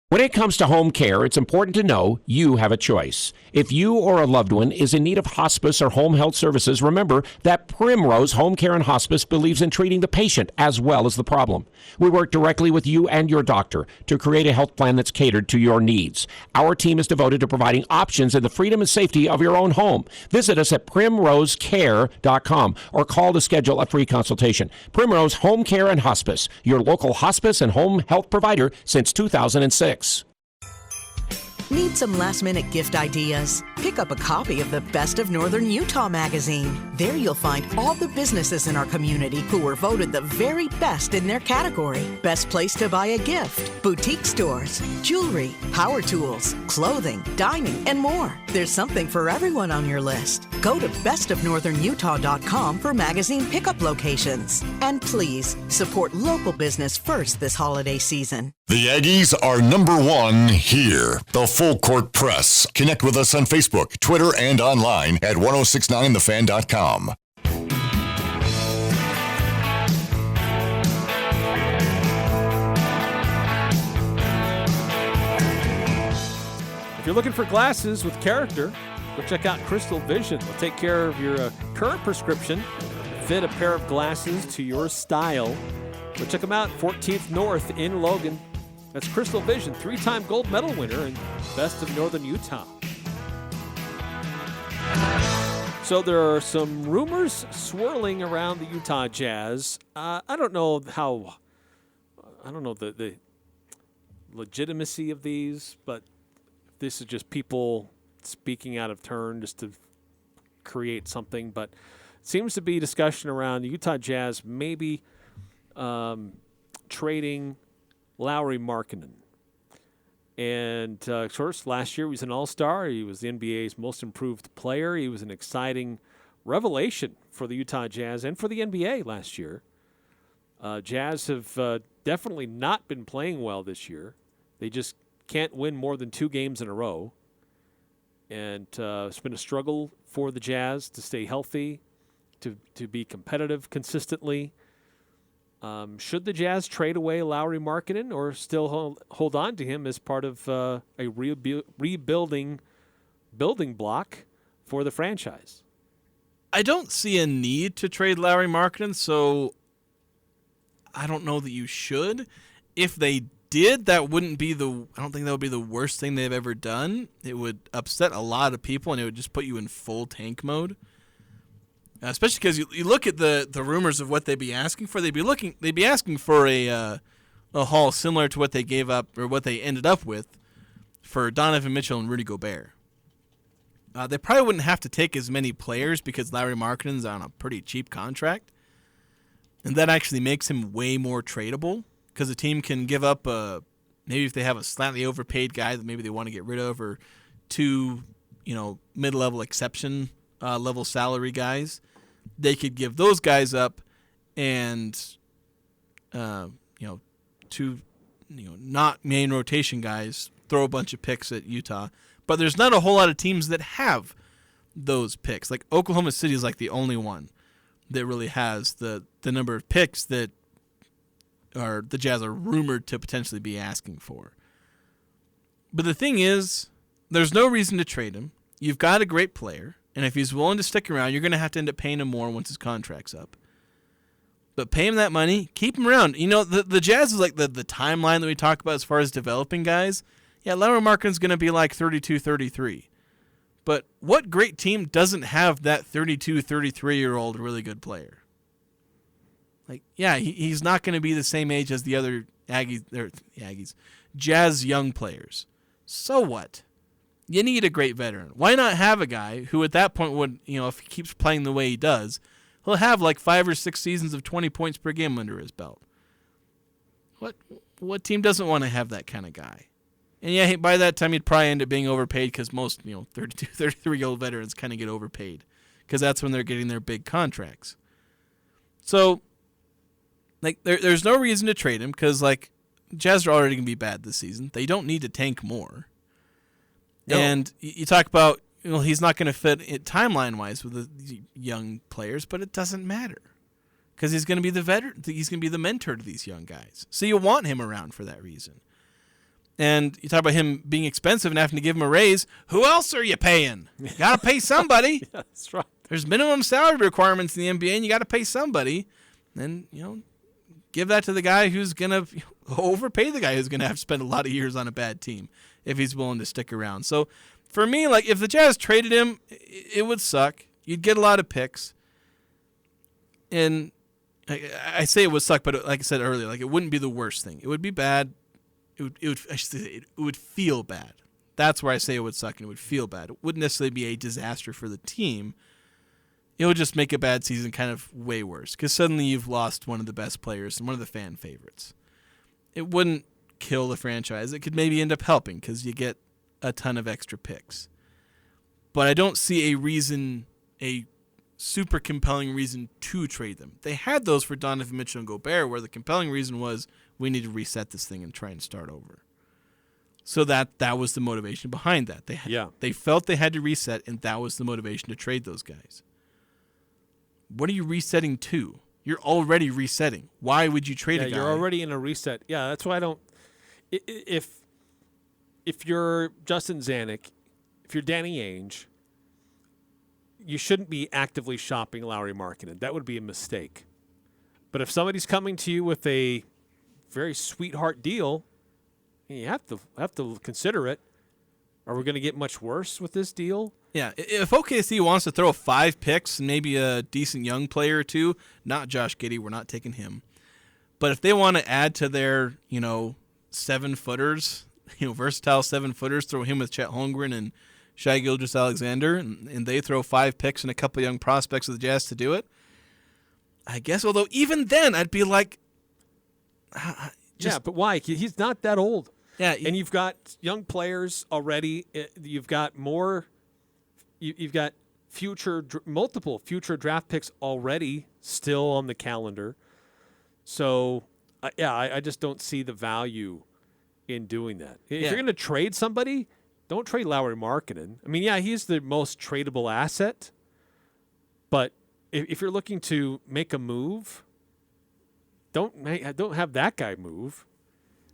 When it comes to home care, it's important to know you have a choice. If you or a loved one is in need of hospice or home health services, remember that Primrose Home Care and Hospice believes in treating the patient as well as the problem. We work directly with you and your doctor to create a health plan that's catered to your needs. Our team is devoted to providing options in the freedom and safety of your own home. Visit us at primrosecare.com or call to schedule a free consultation. Primrose Home Care and Hospice, your local hospice and home health provider since 2006. Need some last-minute gift ideas? Pick up a copy of the Best of Northern Utah magazine. There you'll find all the businesses in our community who were voted the very best in their category. Best place to buy a gift, boutique stores, jewelry, power tools, clothing, dining, and more. There's something for everyone on your list. Go to bestofnorthernutah.com for magazine pickup locations. And please, support local business first this holiday season. The Aggies are #1 here. The Full Court Press. Connect with us on Facebook, Twitter, and online at 1069thefan.com. If you're looking for glasses with character, go check out Crystal Vision. They'll take care of your current prescription, fit a pair of glasses to your style. Go check them out, 14th North in Logan. That's Crystal Vision, 3-time gold medal winner and Best of Northern Utah. So there are some rumors swirling around the Utah Jazz. I don't know the legitimacy of these, but this is just people speaking out of turn just to create something. But it seems to be discussion around the Utah Jazz maybe trading Lauri Markkanen. And of course, last year he was an all-star. He was the NBA's most improved player. He was an exciting revelation for the Utah Jazz and for the NBA last year. Jazz have definitely not been playing well this year. They just can't win more than 2 games in a row. And it's been a struggle for the Jazz to stay healthy, to be competitive consistently. Should the Jazz trade away Lauri Markkanen or still hold on to him as part of a rebuilding building block for the franchise? I don't see a need to trade Lauri Markkanen, so I don't know that you should. If they did, I don't think that would be the worst thing they've ever done. It would upset a lot of people, and it would just put you in full tank mode. Especially because you look at the rumors of what they'd be asking for. They'd be asking for a haul similar to what they gave up or what they ended up with for Donovan Mitchell and Rudy Gobert. They probably wouldn't have to take as many players because Lauri Markkanen's on a pretty cheap contract, and that actually makes him way more tradable because a team can give up maybe if they have a slightly overpaid guy that maybe they want to get rid of, or two mid-level exception level salary guys. They could give those guys up and, two, not main rotation guys, throw a bunch of picks at Utah. But there's not a whole lot of teams that have those picks. Like Oklahoma City is like the only one that really has the number of picks that the Jazz are rumored to potentially be asking for. But the thing is, there's no reason to trade him. You've got a great player. And if he's willing to stick around, you're going to have to end up paying him more once his contract's up. But pay him that money, keep him around. The Jazz is like the timeline that we talk about as far as developing guys. Yeah, Lauri Markkanen's going to be like 32, 33. But what great team doesn't have that 32, 33-year-old really good player? Like, yeah, he's not going to be the same age as the other Jazz young players. So what? You need a great veteran. Why not have a guy who at that point would, if he keeps playing the way he does, he'll have like 5 or 6 seasons of 20 points per game under his belt. What team doesn't want to have that kind of guy? And yeah, by that time he'd probably end up being overpaid because most, 32, 33-year-old veterans kind of get overpaid because that's when they're getting their big contracts. So, like, there's no reason to trade him because, like, Jazz are already going to be bad this season. They don't need to tank more. No. And you talk about, he's not going to fit timeline-wise with the young players, but it doesn't matter because he's going to be the veteran. He's going to be the mentor to these young guys. So you want him around for that reason. And you talk about him being expensive and having to give him a raise. Who else are you paying? You got to pay somebody. Yeah, that's right. There's minimum salary requirements in the NBA, and you got to pay somebody. And, give that to the guy who's going to overpay the guy who's going to have to spend a lot of years on a bad team if he's willing to stick around. So, for me, like, if the Jazz traded him, it would suck. You'd get a lot of picks. And I say it would suck, but like I said earlier, like, it wouldn't be the worst thing. It would be bad. It would feel bad. That's where I say it would suck and it would feel bad. It wouldn't necessarily be a disaster for the team. It would just make a bad season kind of way worse because suddenly you've lost one of the best players and one of the fan favorites. It wouldn't kill the franchise. It could maybe end up helping because you get a ton of extra picks. But I don't see a super compelling reason to trade them. They had those for Donovan Mitchell and Gobert where the compelling reason was we need to reset this thing and try and start over. So that was the motivation behind that. They felt they had to reset, and that was the motivation to trade those guys. What are you resetting to? You're already resetting. Why would you trade a guy? You're already in a reset. Yeah, that's why I don't. If you're Justin Zanuck, if you're Danny Ainge, you shouldn't be actively shopping Lauri Markkanen. That would be a mistake. But if somebody's coming to you with a very sweetheart deal, you have to consider it. Are we going to get much worse with this deal? Yeah, if OKC wants to throw 5 picks and maybe a decent young player or two, not Josh Giddey, we're not taking him. But if they want to add to their, 7-footers, versatile 7-footers, throw him with Chet Holmgren and Shai Gilgeous-Alexander, and they throw 5 picks and a couple young prospects of the Jazz to do it, I guess, although even then I'd be like, but why? He's not that old. Yeah, and you've got young players already. You've got more. You've got multiple future draft picks already still on the calendar. So, I just don't see the value in doing that. If you're going to trade somebody, don't trade Lauri Markkanen. I mean, he's the most tradable asset. But if you're looking to make a move, don't have that guy move.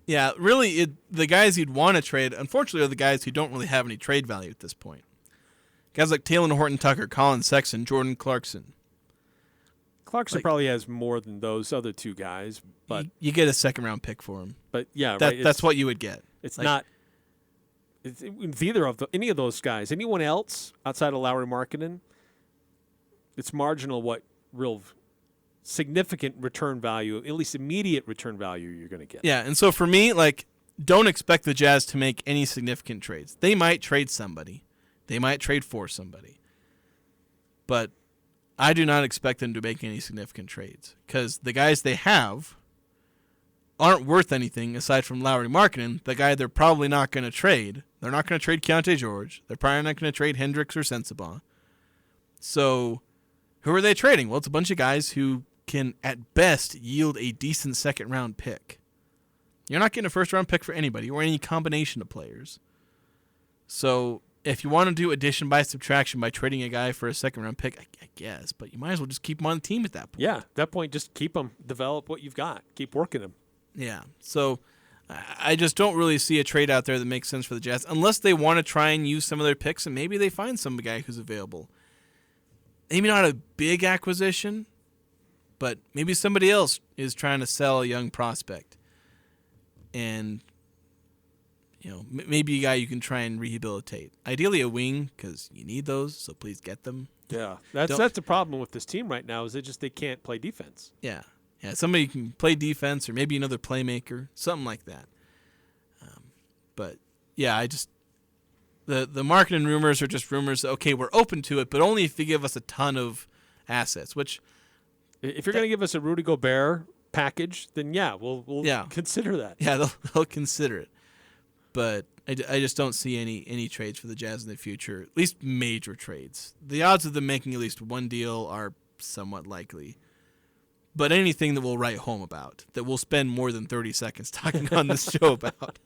Yeah, really, the guys you'd want to trade, unfortunately, are the guys who don't really have any trade value at this point. Guys like Taylor Horton-Tucker, Colin Sexton, Jordan Clarkson. Clarkson probably has more than those other two guys, but you get a second-round pick for him. But right, that's what you would get. It's not. It's either of any of those guys. Anyone else outside of Lauri Markkanen, it's marginal what real significant return value, at least immediate return value, you're going to get. Yeah, and so for me, don't expect the Jazz to make any significant trades. They might trade somebody. They might trade for somebody. But I do not expect them to make any significant trades because the guys they have aren't worth anything aside from Lauri Markkanen, the guy they're probably not going to trade. They're not going to trade Keontae George. They're probably not going to trade Hendricks or Sensabaugh. So who are they trading? Well, it's a bunch of guys who can, at best, yield a decent second-round pick. You're not getting a first-round pick for anybody or any combination of players. So if you want to do addition by subtraction by trading a guy for a second-round pick, I guess, but you might as well just keep him on the team at that point. Yeah, at that point, just keep him, develop what you've got, keep working him. Yeah, so I just don't really see a trade out there that makes sense for the Jazz unless they want to try and use some of their picks and maybe they find some guy who's available. Maybe not a big acquisition, but maybe somebody else is trying to sell a young prospect. And, maybe a guy you can try and rehabilitate. Ideally a wing because you need those, so please get them. Yeah, that's the problem with this team right now is they can't play defense. Yeah, somebody who can play defense or maybe another playmaker, something like that. But, yeah, the Markkanen rumors are just rumors. Okay, we're open to it, but only if you give us a ton of assets, which... If you're going to give us a Rudy Gobert package, then we'll consider that. Yeah, they'll consider it. But I just don't see any trades for the Jazz in the future, at least major trades. The odds of them making at least one deal are somewhat likely. But anything that we'll write home about, that we'll spend more than 30 seconds talking on this show about,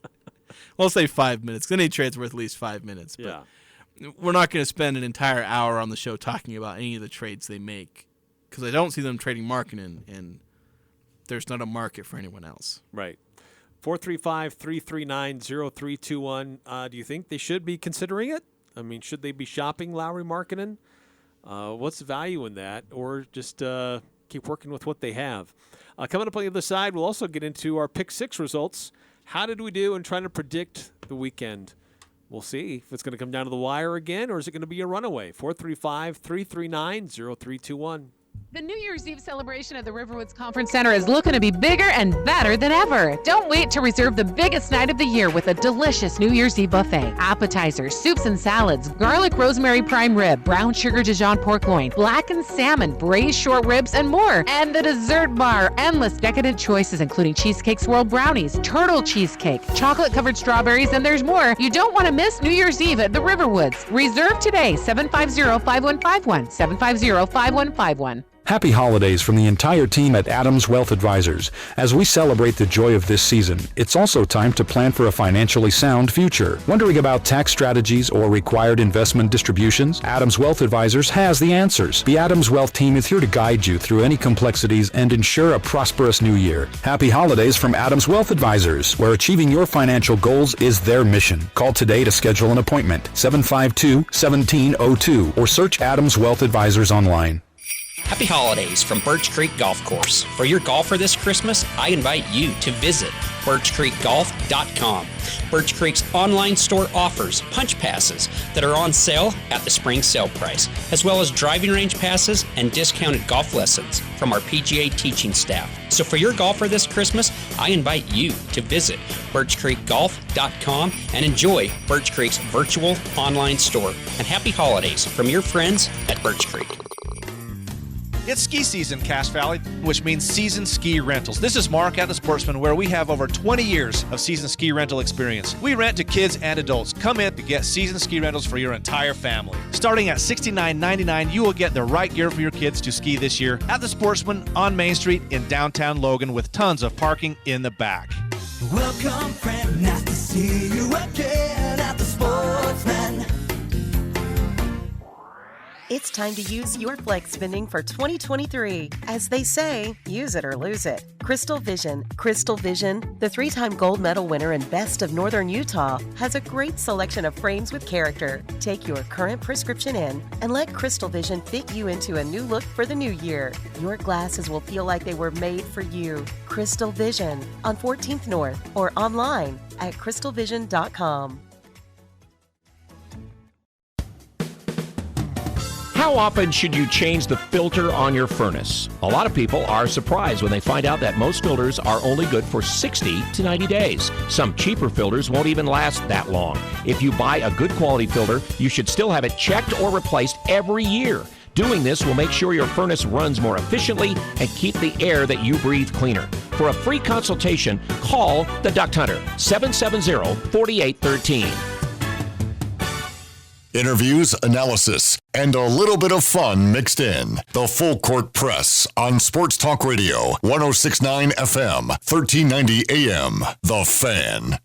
we'll say 5 minutes, because any trade's worth at least 5 minutes. But we're not going to spend an entire hour on the show talking about any of the trades they make, because I don't see them trading Markkanen, and there's not a market for anyone else. Right. 435-339-0321. Do you think they should be considering it? I mean, should they be shopping Lauri Markkanen? What's the value in that? Or just keep working with what they have? Coming up on the other side, we'll also get into our Pick 6 results. How did we do in trying to predict the weekend? We'll see if it's going to come down to the wire again, or is it going to be a runaway? 435-339-0321. The New Year's Eve celebration at the Riverwoods Conference Center is looking to be bigger and better than ever. Don't wait to reserve the biggest night of the year with a delicious New Year's Eve buffet. Appetizers, soups and salads, garlic rosemary prime rib, brown sugar Dijon pork loin, blackened salmon, braised short ribs, and more. And the dessert bar, endless decadent choices including cheesecake swirl brownies, turtle cheesecake, chocolate-covered strawberries, and there's more. You don't want to miss New Year's Eve at the Riverwoods. Reserve today, 750-5151, 750-5151. Happy holidays from the entire team at Adams Wealth Advisors. As we celebrate the joy of this season, it's also time to plan for a financially sound future. Wondering about tax strategies or required investment distributions? Adams Wealth Advisors has the answers. The Adams Wealth team is here to guide you through any complexities and ensure a prosperous new year. Happy holidays from Adams Wealth Advisors, where achieving your financial goals is their mission. Call today to schedule an appointment, 752-1702, or search Adams Wealth Advisors online. Happy holidays from Birch Creek Golf Course. For your golfer this Christmas, I invite you to visit birchcreekgolf.com. Birch Creek's online store offers punch passes that are on sale at the spring sale price, as well as driving range passes and discounted golf lessons from our PGA teaching staff. So for your golfer this Christmas, I invite you to visit birchcreekgolf.com and enjoy Birch Creek's virtual online store. And happy holidays from your friends at Birch Creek. It's ski season, Cache Valley, which means season ski rentals. This is Mark at the Sportsman, where we have over 20 years of season ski rental experience. We rent to kids and adults. Come in to get season ski rentals for your entire family. Starting at $69.99, you will get the right gear for your kids to ski this year at the Sportsman on Main Street in downtown Logan, with tons of parking in the back. Welcome, friend. Nice to see you again at the Sportsman. It's time to use your flex spending for 2023. As they say, use it or lose it. Crystal Vision, the 3-time gold medal winner and best of Northern Utah, has a great selection of frames with character. Take your current prescription in and let Crystal Vision fit you into a new look for the new year. Your glasses will feel like they were made for you. Crystal Vision on 14th North or online at crystalvision.com. How often should you change the filter on your furnace? A lot of people are surprised when they find out that most filters are only good for 60 to 90 days. Some cheaper filters won't even last that long. If you buy a good quality filter, you should still have it checked or replaced every year. Doing this will make sure your furnace runs more efficiently and keep the air that you breathe cleaner. For a free consultation, call the Duct Hunter, 770-4813. Interviews, analysis, and a little bit of fun mixed in. The Full Court Press on Sports Talk Radio, 106.9 FM, 1390 AM. The Fan.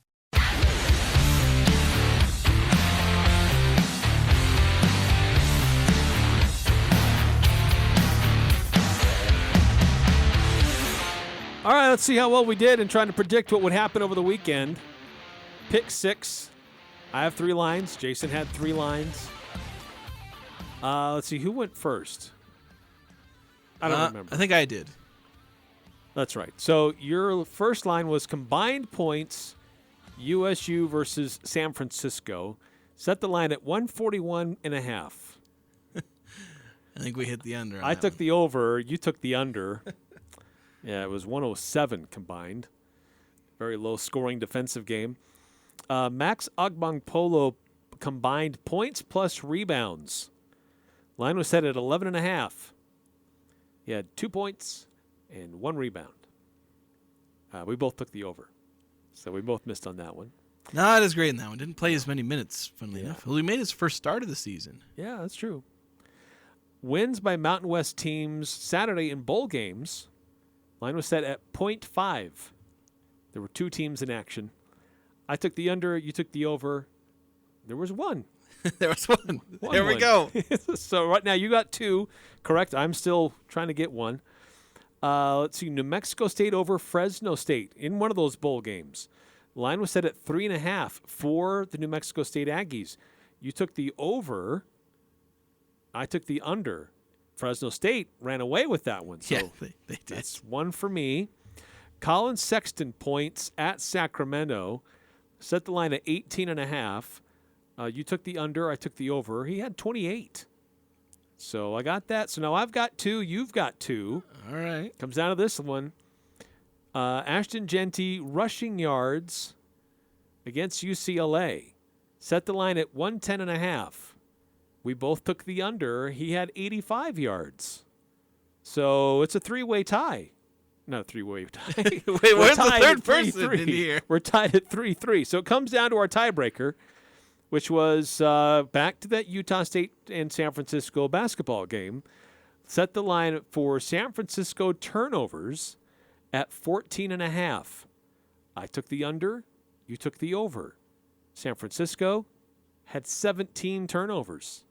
All right, let's see how well we did in trying to predict what would happen over the weekend. Pick 6. I have 3 lines. Jason had 3 lines. Let's see, who went first? I don't remember. I think I did. That's right. So your first line was combined points, USU versus San Francisco. Set the line at 141.5. I think we hit the under. I took the over. You took the under. Yeah, it was 107 combined. Very low scoring defensive game. Max Agbangpolo combined points plus rebounds. Line was set at 11.5. He had 2 points and 1 rebound. We both took the over. So we both missed on that one. Not as great in that one. Didn't play as many minutes, funnily enough. Well, he made his first start of the season. Yeah, that's true. Wins by Mountain West teams Saturday in bowl games. Line was set at 0.5. There were 2 teams in action. I took the under. You took the over. There was 1. There was 1. There we go. So right now you got 2. Correct. I'm still trying to get 1. Let's see. New Mexico State over Fresno State in one of those bowl games. Line was set at 3.5 for the New Mexico State Aggies. You took the over. I took the under. Fresno State ran away with that one. So yeah, they did. That's 1 for me. Colin Sexton points at Sacramento. Set the line at 18.5. You took the under. I took the over. He had 28. So I got that. So now I've got 2. You've got 2. All right. Comes down to this one. Ashton Genty rushing yards against UCLA. Set the line at 110.5. We both took the under. He had 85 yards. So it's a 3-way tie. Not a 3-way tie. Wait, where's the third person 3-3. in here? We're tied at 3-3. So it comes down to our tiebreaker, which was back to that Utah State and San Francisco basketball game. Set the line for San Francisco turnovers at 14.5. I took the under. You took the over. San Francisco had 17 turnovers.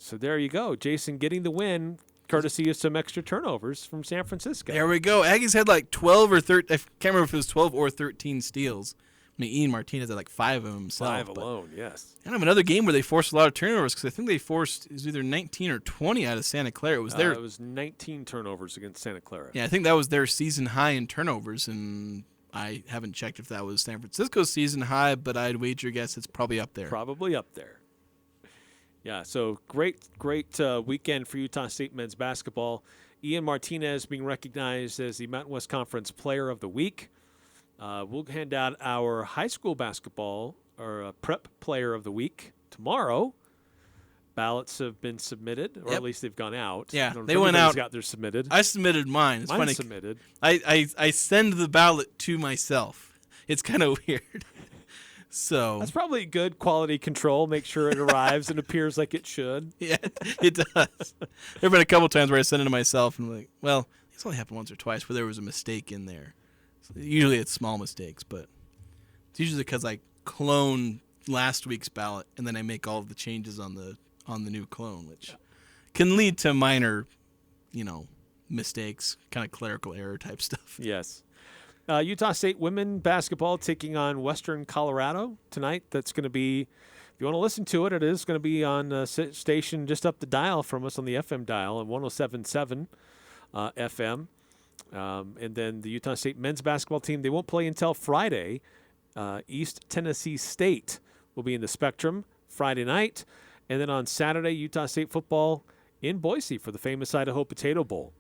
So there you go. Jason getting the win, courtesy of some extra turnovers from San Francisco. There we go. Aggies had like 12 or 13. I can't remember if it was 12 or 13 steals. I mean, Ian Martinez had like 5 of them himself. 5 alone, yes. And another game where they forced a lot of turnovers because I think they forced it was either 19 or 20 out of Santa Clara. It was It was 19 turnovers against Santa Clara. Yeah, I think that was their season high in turnovers, and I haven't checked if that was San Francisco's season high, but I'd wager guess it's probably up there. Probably up there. Yeah, so great weekend for Utah State men's basketball. Ian Martinez being recognized as the Mountain West Conference Player of the Week. We'll hand out our high school basketball or prep Player of the Week tomorrow. Ballots have been submitted, or at least they've gone out. Yeah, they went out. Got theirs submitted. I submitted mine. It's funny. Submitted. I send the ballot to myself. It's kind of weird. So that's probably good quality control. Make sure it arrives and appears like it should. Yeah, it does. There have been a couple times where I send it to myself and I'm like, well, it's only happened once or twice where there was a mistake in there. So usually it's small mistakes, but it's usually because I clone last week's ballot and then I make all of the changes on the new clone, which can lead to minor, mistakes, kind of clerical error type stuff. Yes. Utah State women basketball taking on Western Colorado tonight. That's going to be, if you want to listen to it, it is going to be on a station just up the dial from us on the FM dial on 107.7 FM. And then the Utah State men's basketball team, they won't play until Friday. East Tennessee State will be in the Spectrum Friday night. And then on Saturday, Utah State football in Boise for the famous Idaho Potato Bowl.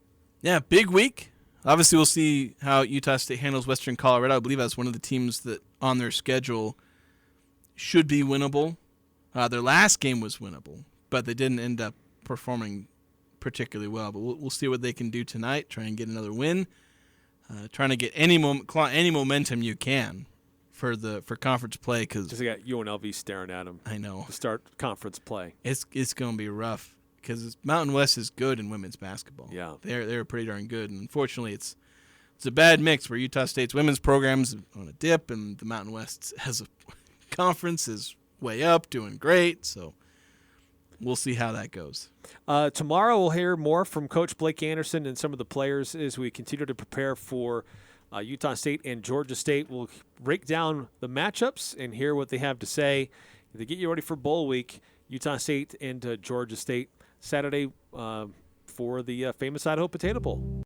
Yeah, big week. Obviously, we'll see how Utah State handles Western Colorado. I believe that's one of the teams that on their schedule should be winnable. Their last game was winnable, but they didn't end up performing particularly well. But we'll see what they can do tonight, try and get another win. Trying to get any momentum you can for conference play, because they got UNLV staring at them. I know. To start conference play. It's going to be rough because Mountain West is good in women's basketball. Yeah. They're pretty darn good. And unfortunately, it's a bad mix where Utah State's women's program's on a dip and the Mountain West as a conference is way up, doing great. So we'll see how that goes. Tomorrow we'll hear more from Coach Blake Anderson and some of the players as we continue to prepare for Utah State and Georgia State. We'll break down the matchups and hear what they have to say. They get you ready for bowl week. Utah State and Georgia State Saturday for the famous Idaho Potato Bowl.